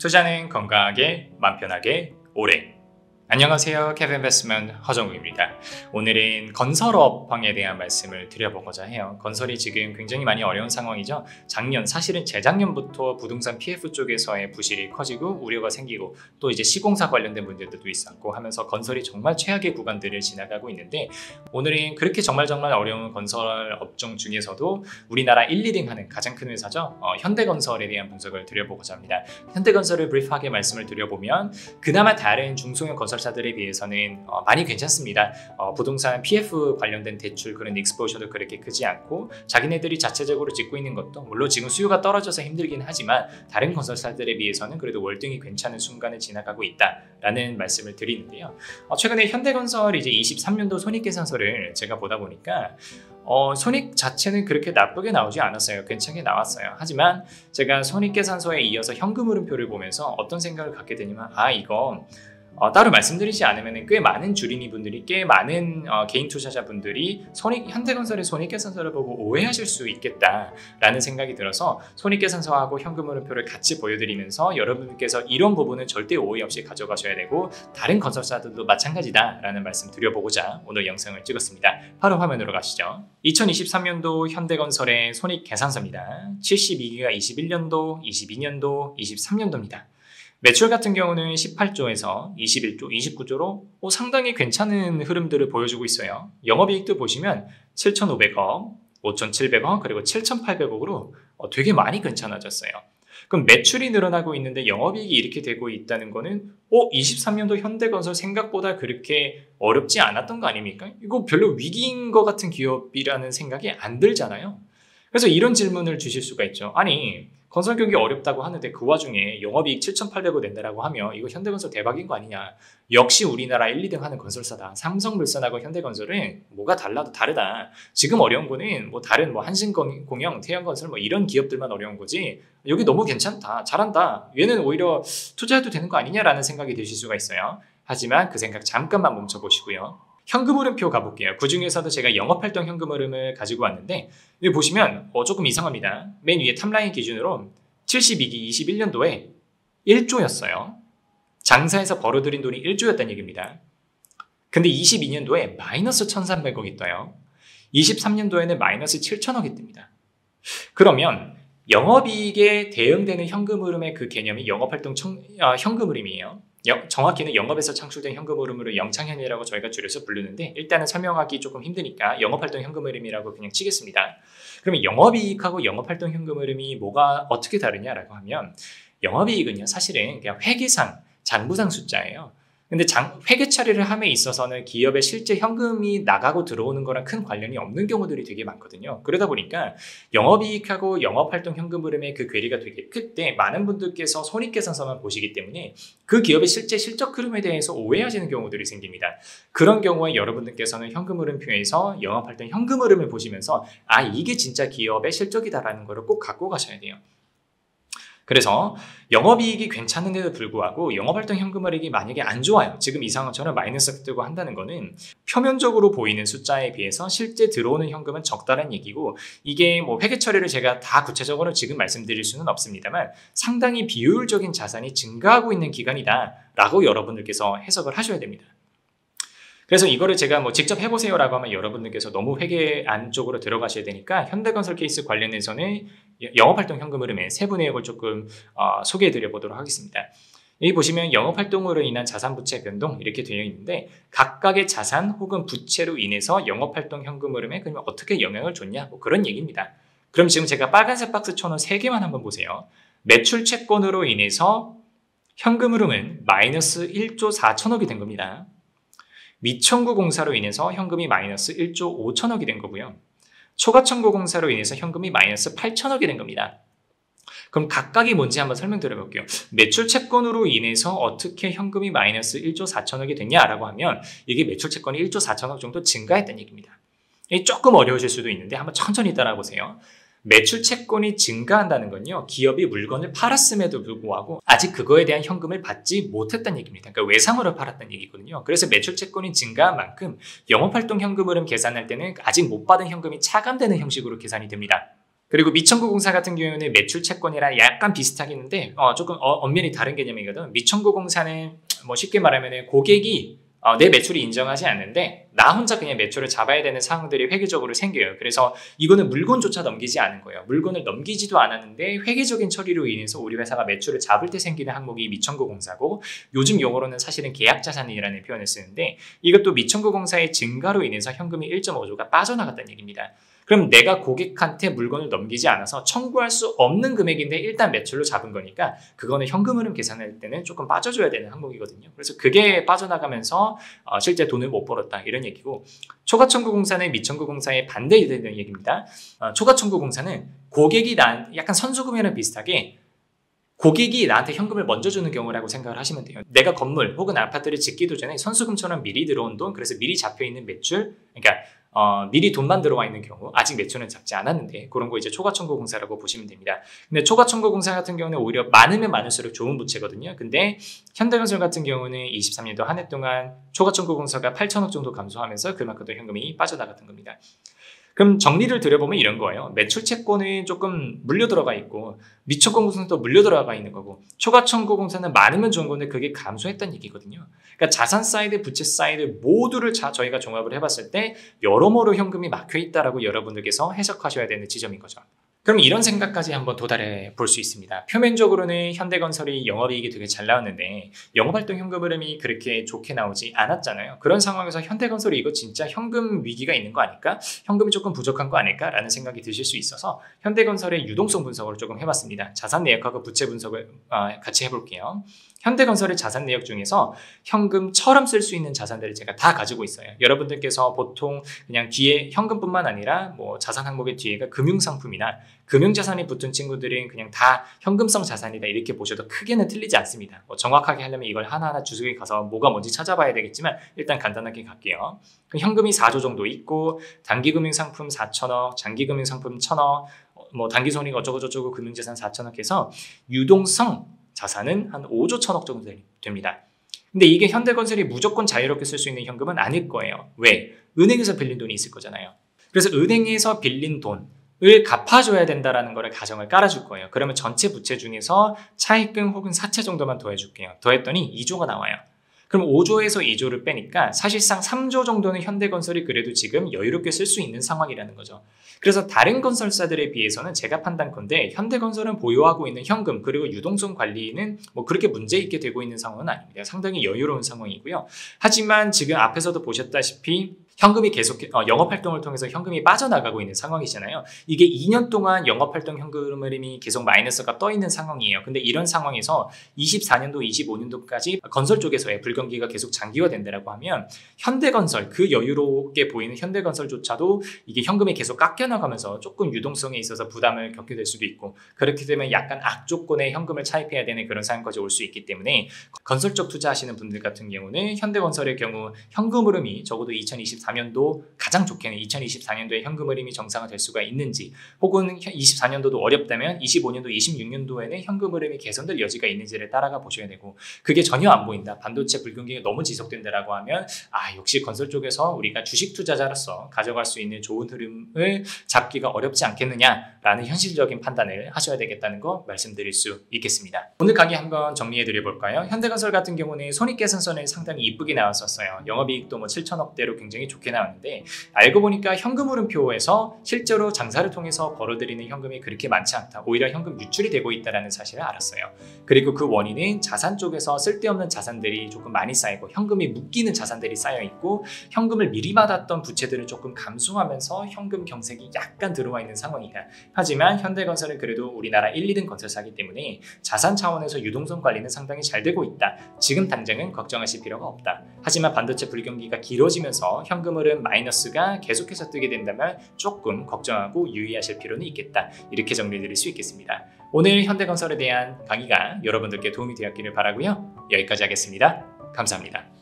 투자는 건강하게, 맘 편하게, 오래. 안녕하세요. 캡인베스트먼트 허정우입니다. 오늘은 건설업황에 대한 말씀을 드려보고자 해요. 건설이 지금 굉장히 많이 어려운 상황이죠. 사실은 재작년부터 부동산 PF 쪽에서의 부실이 커지고 우려가 생기고 또 이제 시공사 관련된 문제들도 있었고 하면서 건설이 정말 최악의 구간들을 지나가고 있는데, 오늘은 그렇게 정말 어려운 건설 업종 중에서도 우리나라 1, 2등 하는 가장 큰 회사죠. 현대건설에 대한 분석을 드려보고자 합니다. 현대건설을 브리프하게 말씀을 드려보면 그나마 다른 중소형 건설사들에 비해서는 많이 괜찮습니다. 부동산 PF 관련된 대출 그런 익스포셔도 그렇게 크지 않고, 자기네들이 자체적으로 짓고 있는 것도 물론 지금 수요가 떨어져서 힘들긴 하지만 다른 건설사들에 비해서는 그래도 월등히 괜찮은 순간을 지나가고 있다라는 말씀을 드리는데요. 최근에 현대건설 이제 23년도 손익계산서를 제가 보다 보니까 손익 자체는 그렇게 나쁘게 나오지 않았어요. 괜찮게 나왔어요. 하지만 제가 손익계산서에 이어서 현금흐름표를 보면서 어떤 생각을 갖게 되냐면, 이거 따로 말씀드리지 않으면 꽤 많은 주린이 분들이, 꽤 많은 개인 투자자분들이 현대건설의 손익계산서를 보고 오해하실 수 있겠다라는 생각이 들어서 손익계산서하고 현금흐름표를 같이 보여드리면서 여러분께서 이런 부분은 절대 오해 없이 가져가셔야 되고 다른 건설사들도 마찬가지다라는 말씀 드려보고자 오늘 영상을 찍었습니다. 바로 화면으로 가시죠. 2023년도 현대건설의 손익계산서입니다. 72기가 21년도, 22년도, 23년도입니다. 매출 같은 경우는 18조에서 21조, 29조로 상당히 괜찮은 흐름들을 보여주고 있어요. 영업이익도 보시면 7,500억, 5,700억, 그리고 7,800억으로 되게 많이 괜찮아졌어요. 그럼 매출이 늘어나고 있는데 영업이익이 이렇게 되고 있다는 거는 23년도 현대건설 생각보다 그렇게 어렵지 않았던 거 아닙니까? 이거 별로 위기인 것 같은 기업이라는 생각이 안 들잖아요. 그래서 이런 질문을 주실 수가 있죠. 아니, 건설 경기 어렵다고 하는데 그 와중에 영업이익 7,800억 낸다라고 하면 이거 현대건설 대박인 거 아니냐. 역시 우리나라 1, 2등 하는 건설사다. 삼성물산하고 현대건설은 뭐가 달라도 다르다. 지금 어려운 거는 다른 한신공영, 태양건설 이런 기업들만 어려운 거지, 여기 너무 괜찮다, 잘한다, 얘는 오히려 투자해도 되는 거 아니냐라는 생각이 드실 수가 있어요. 하지만 그 생각 잠깐만 멈춰보시고요. 현금흐름표 가볼게요. 그 중에서도 제가 영업활동 현금흐름을 가지고 왔는데, 여기 보시면 조금 이상합니다. 맨 위에 탑라인 기준으로 72기 21년도에 1조였어요. 장사해서 벌어들인 돈이 1조였다는 얘기입니다. 근데 22년도에 마이너스 1,300억이 떠요. 23년도에는 마이너스 7,000억이 뜹니다. 그러면 영업이익에 대응되는 현금흐름의 그 개념이 영업활동 현금흐름이에요. 정확히는 영업에서 창출된 현금흐름으로 영창현이라고 저희가 줄여서 부르는데, 일단은 설명하기 조금 힘드니까 영업활동 현금흐름이라고 그냥 치겠습니다. 그러면 영업이익하고 영업활동 현금흐름이 뭐가 어떻게 다르냐라고 하면, 영업이익은요 사실은 그냥 회계상 장부상 숫자예요. 근데 회계 처리를 함에 있어서는 기업의 실제 현금이 나가고 들어오는 거랑 큰 관련이 없는 경우들이 되게 많거든요. 그러다 보니까 영업이익하고 영업활동 현금흐름의 그 괴리가 되게 클 때 많은 분들께서 손익계산서만 보시기 때문에 그 기업의 실제 실적 흐름에 대해서 오해하시는 경우들이 생깁니다. 그런 경우에 여러분들께서는 현금흐름표에서 영업활동 현금흐름을 보시면서 이게 진짜 기업의 실적이다라는 거를 꼭 갖고 가셔야 돼요. 그래서 영업이익이 괜찮은데도 불구하고 영업활동 현금흐름이 만약에 안 좋아요, 지금 이 상황처럼 마이너스가 뜨고 한다는 거는 표면적으로 보이는 숫자에 비해서 실제 들어오는 현금은 적다는 얘기고, 이게 회계 처리를 제가 다 구체적으로 지금 말씀드릴 수는 없습니다만 상당히 비효율적인 자산이 증가하고 있는 기간이다 라고 여러분들께서 해석을 하셔야 됩니다. 그래서 이거를 제가 직접 해보세요 라고 하면 여러분들께서 너무 회계 안쪽으로 들어가셔야 되니까, 현대건설 케이스 관련해서는 영업활동 현금흐름의 세부 내역을 조금 소개해 드려 보도록 하겠습니다. 여기 보시면 영업활동으로 인한 자산부채 변동 이렇게 되어 있는데, 각각의 자산 혹은 부채로 인해서 영업활동 현금흐름에 그러면 어떻게 영향을 줬냐, 그런 얘기입니다. 그럼 지금 제가 빨간색 박스 쳐놓은 3개만 한번 보세요. 매출 채권으로 인해서 현금흐름은 마이너스 1조 4천억이 된 겁니다. 미청구 공사로 인해서 현금이 마이너스 1조 5천억이 된 거고요. 초과청구 공사로 인해서 현금이 마이너스 8천억이 된 겁니다. 그럼 각각이 뭔지 한번 설명드려 볼게요. 매출 채권으로 인해서 어떻게 현금이 마이너스 1조 4천억이 됐냐라고 하면, 이게 매출 채권이 1조 4천억 정도 증가했다는 얘기입니다. 이게 조금 어려우실 수도 있는데 한번 천천히 따라가 보세요. 매출 채권이 증가한다는 건요, 기업이 물건을 팔았음에도 불구하고 아직 그거에 대한 현금을 받지 못했다는 얘기입니다. 그러니까 외상으로 팔았다는 얘기거든요. 그래서 매출 채권이 증가한 만큼 영업활동 현금흐름 계산할 때는 아직 못 받은 현금이 차감되는 형식으로 계산이 됩니다. 그리고 미천구공사 같은 경우는 매출 채권이랑 약간 비슷하긴 한데 조금 엄연히 다른 개념이거든. 미천구공사는 뭐 쉽게 말하면 고객이 내 매출이 인정하지 않는데 나 혼자 그냥 매출을 잡아야 되는 상황들이 회계적으로 생겨요. 그래서 이거는 물건조차 넘기지 않은 거예요. 물건을 넘기지도 않았는데 회계적인 처리로 인해서 우리 회사가 매출을 잡을 때 생기는 항목이 미천구공사고, 요즘 용어로는 사실은 계약자산이라는 표현을 쓰는데, 이것도 미천구공사의 증가로 인해서 현금이 1.5조가 빠져나갔다는 얘기입니다. 그럼 내가 고객한테 물건을 넘기지 않아서 청구할 수 없는 금액인데 일단 매출로 잡은 거니까 그거는 현금 흐름 계산할 때는 조금 빠져줘야 되는 항목이거든요. 그래서 그게 빠져나가면서 실제 돈을 못 벌었다, 이런 얘기고, 초과청구공사는 미청구공사의 반대되는 얘기입니다. 초과청구공사는 고객이 약간 선수금이랑 비슷하게 고객이 나한테 현금을 먼저 주는 경우라고 생각을 하시면 돼요. 내가 건물 혹은 아파트를 짓기도 전에 선수금처럼 미리 들어온 돈, 그래서 미리 잡혀있는 매출, 그러니까 미리 돈만 들어와 있는 경우, 아직 매출은 잡지 않았는데 그런 거 이제 초과청구공사라고 보시면 됩니다. 근데 초과청구공사 같은 경우는 오히려 많으면 많을수록 좋은 부채거든요. 근데 현대건설 같은 경우는 23년도 한 해 동안 초과청구공사가 8천억 정도 감소하면서 그만큼 더 현금이 빠져나갔던 겁니다. 그럼 정리를 드려보면 이런 거예요. 매출 채권은 조금 물려 들어가 있고 미천구공사는 또 물려 들어가 있는 거고, 초과청구공사는 많으면 좋은 건데 그게 감소했다는 얘기거든요. 그러니까 자산 사이드, 부채 사이드 모두를 저희가 종합을 해봤을 때 여러모로 현금이 막혀 있다라고 여러분들께서 해석하셔야 되는 지점인 거죠. 그럼 이런 생각까지 한번 도달해 볼 수 있습니다. 표면적으로는 현대건설이 영업이익이 되게 잘 나왔는데 영업활동 현금 흐름이 그렇게 좋게 나오지 않았잖아요. 그런 상황에서 현대건설이 이거 진짜 현금 위기가 있는 거 아닐까? 현금이 조금 부족한 거 아닐까? 라는 생각이 드실 수 있어서 현대건설의 유동성 분석을 조금 해봤습니다. 자산 내역하고 부채 분석을 같이 해볼게요. 현대건설의 자산 내역 중에서 현금처럼 쓸 수 있는 자산들을 제가 다 가지고 있어요. 여러분들께서 보통 그냥 뒤에 현금뿐만 아니라 뭐 자산 항목의 뒤에가 금융상품이나 금융자산이 붙은 친구들은 그냥 다 현금성 자산이다, 이렇게 보셔도 크게는 틀리지 않습니다. 뭐 정확하게 하려면 이걸 하나하나 주석에 가서 뭐가 뭔지 찾아봐야 되겠지만 일단 간단하게 갈게요. 현금이 4조 정도 있고 단기금융상품 4천억, 장기금융상품 1천억, 뭐 단기손익 어쩌고저쩌고 금융자산 4천억 해서 유동성 자산은 한 5조 1천억 정도 됩니다. 근데 이게 현대건설이 무조건 자유롭게 쓸 수 있는 현금은 아닐 거예요. 왜? 은행에서 빌린 돈이 있을 거잖아요. 그래서 은행에서 빌린 돈을 갚아줘야 된다는 거를 가정을 깔아줄 거예요. 그러면 전체 부채 중에서 차입금 혹은 사채 정도만 더해줄게요. 더했더니 2조가 나와요. 그럼 5조에서 2조를 빼니까 사실상 3조 정도는 현대건설이 그래도 지금 여유롭게 쓸 수 있는 상황이라는 거죠. 그래서 다른 건설사들에 비해서는 제가 판단컨대 현대건설은 보유하고 있는 현금 그리고 유동성 관리는 뭐 그렇게 문제 있게 되고 있는 상황은 아닙니다. 상당히 여유로운 상황이고요. 하지만 지금 앞에서도 보셨다시피 현금이 계속 영업활동을 통해서 현금이 빠져나가고 있는 상황이잖아요. 이게 2년 동안 영업활동 현금 흐름이 계속 마이너스가 떠 있는 상황이에요. 근데 이런 상황에서 24년도, 25년도까지 건설 쪽에서의 불경기가 계속 장기화된다라고 하면 현대건설, 그 여유롭게 보이는 현대건설조차도 이게 현금이 계속 깎여나가면서 조금 유동성에 있어서 부담을 겪게 될 수도 있고, 그렇게 되면 약간 악조건의 현금을 차입해야 되는 그런 상황까지 올 수 있기 때문에 건설 쪽 투자하시는 분들 같은 경우는 현대건설의 경우 현금 흐름이 적어도 2024년도 가장 좋게는 2024년도에 현금 흐름이 정상화될 수가 있는지, 혹은 24년도도 어렵다면 25년도, 26년도에는 현금 흐름이 개선될 여지가 있는지를 따라가 보셔야 되고, 그게 전혀 안 보인다, 반도체 불경기가 너무 지속된다라고 하면 역시 건설 쪽에서 우리가 주식 투자자로서 가져갈 수 있는 좋은 흐름을 잡기가 어렵지 않겠느냐라는 현실적인 판단을 하셔야 되겠다는 거 말씀드릴 수 있겠습니다. 오늘 강의 한번 정리해 드려 볼까요? 현대건설 같은 경우는 손익계산서는 상당히 이쁘게 나왔었어요. 영업이익도 뭐 7천억대로 굉장히 좋게 나왔는데, 알고 보니까 현금 흐름표에서 실제로 장사를 통해서 벌어들이는 현금이 그렇게 많지 않다, 오히려 현금 유출이 되고 있다는 사실을 알았어요. 그리고 그 원인은 자산 쪽에서 쓸데없는 자산들이 조금 많이 쌓이고 현금이 묶이는 자산들이 쌓여 있고, 현금을 미리 받았던 부채들을 조금 감소하면서 현금 경색이 약간 들어와 있는 상황이다. 하지만 현대건설은 그래도 우리나라 1, 2등 건설사이기 때문에 자산 차원에서 유동성 관리는 상당히 잘 되고 있다. 지금 당장은 걱정하실 필요가 없다. 하지만 반도체 불경기가 길어지면서 현금 흐름 마이너스가 계속해서 뜨게 된다면 조금 걱정하고 유의하실 필요는 있겠다. 이렇게 정리드릴 수 있겠습니다. 오늘 현대건설에 대한 강의가 여러분들께 도움이 되었기를 바라고요. 여기까지 하겠습니다. 감사합니다.